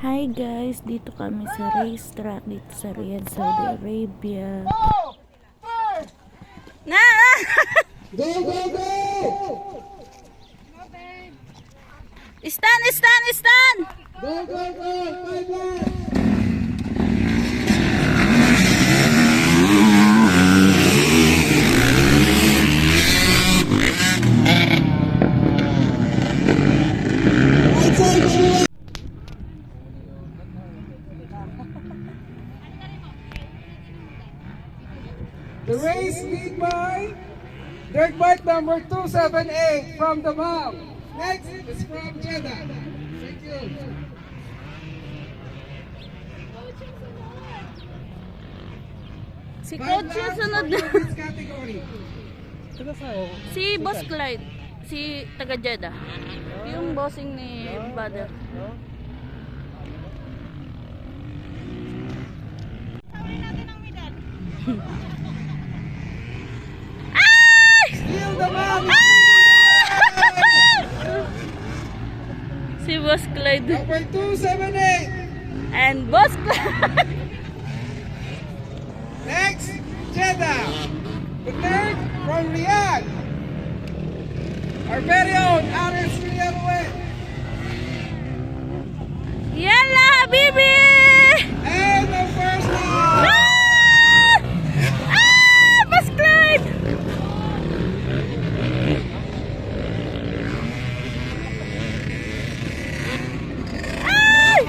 Hi guys, dito kami sa racetrack dito sa Riyadh, Saudi Arabia. Na! Go, go, go! Stand, stand, stand! Go, go, go! 5 laps! The race lead by dirt bike number 278 from the Damam. Next is from Jeddah. Thank you. Si Coach yung sunod na. This category. Si Boss Clyde. Si taga Jeddah. Yung bossing ni Badr. Still the man. Si Boss Clyde. Number 278. And Boss Clyde. Next, Jeddah. The third from Riyadh. Our very own Aris Riyadh. Yalla Habibi! And the first one. Boss Clyde! Ay!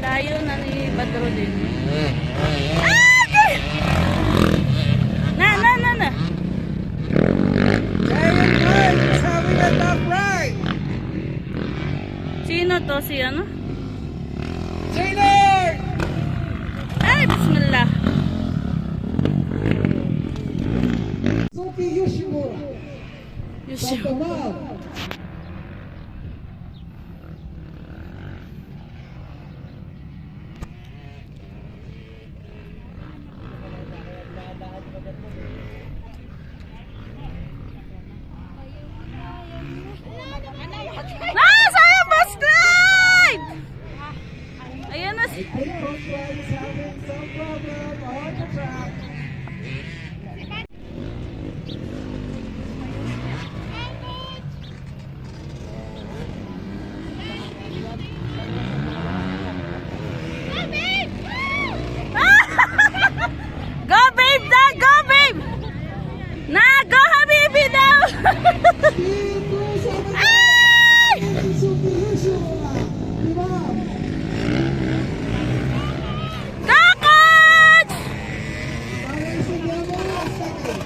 Layo na ni Badro din. Ay! Na! Giant Mike is having a top ride. Sino to? Si ano? Taylor. Ay! Bismillah! Suki Yoshimura. Yusuf. From the Damam. Sayang Boss Clyde! Ayan na si... I think Coach Ryan is having some problem on the track. Go babe na! Go babe! Na! Go Habibi daw! Speed 278. Ay! Suki Yoshimura. Damam. Go Coach! Racing Yamaha second.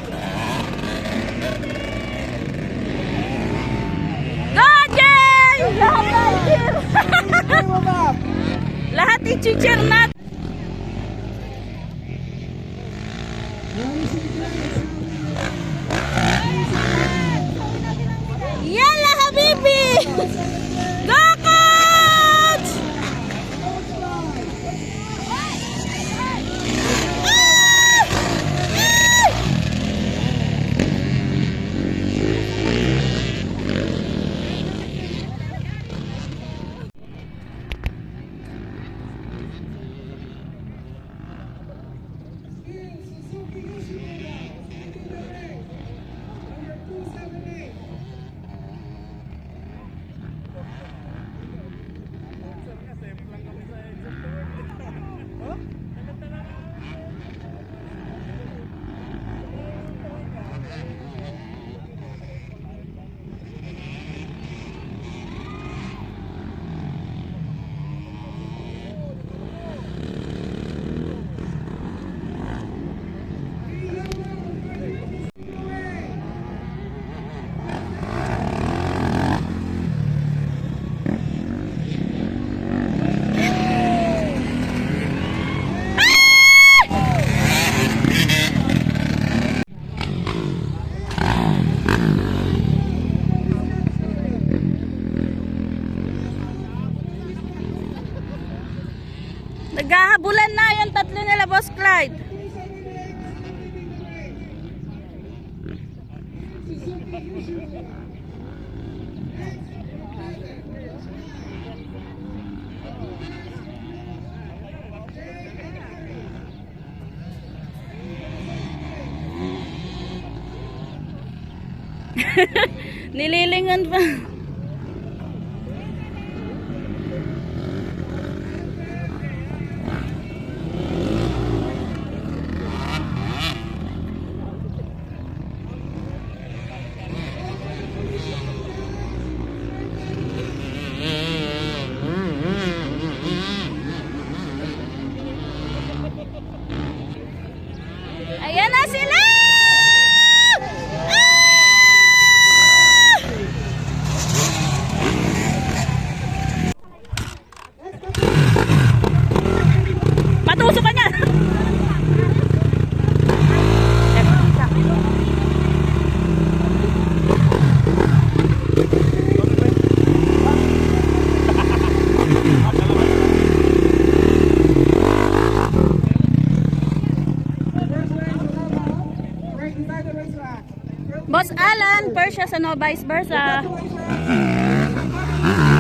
Go Jay! Damam. Lahat i-cheer natin. Yalla Habibi! Go Coach! Suzuki Yoshimura. Leading the race. Number 278. Naghahabulan na yung tatlo nila Boss Clyde. Suzuki Yoshimura. Nililingan pa. Ayan na sila! Matusok ka niya! Right inside the racetrack. Boss Alan, Persia sa no vice versa. Congratulations.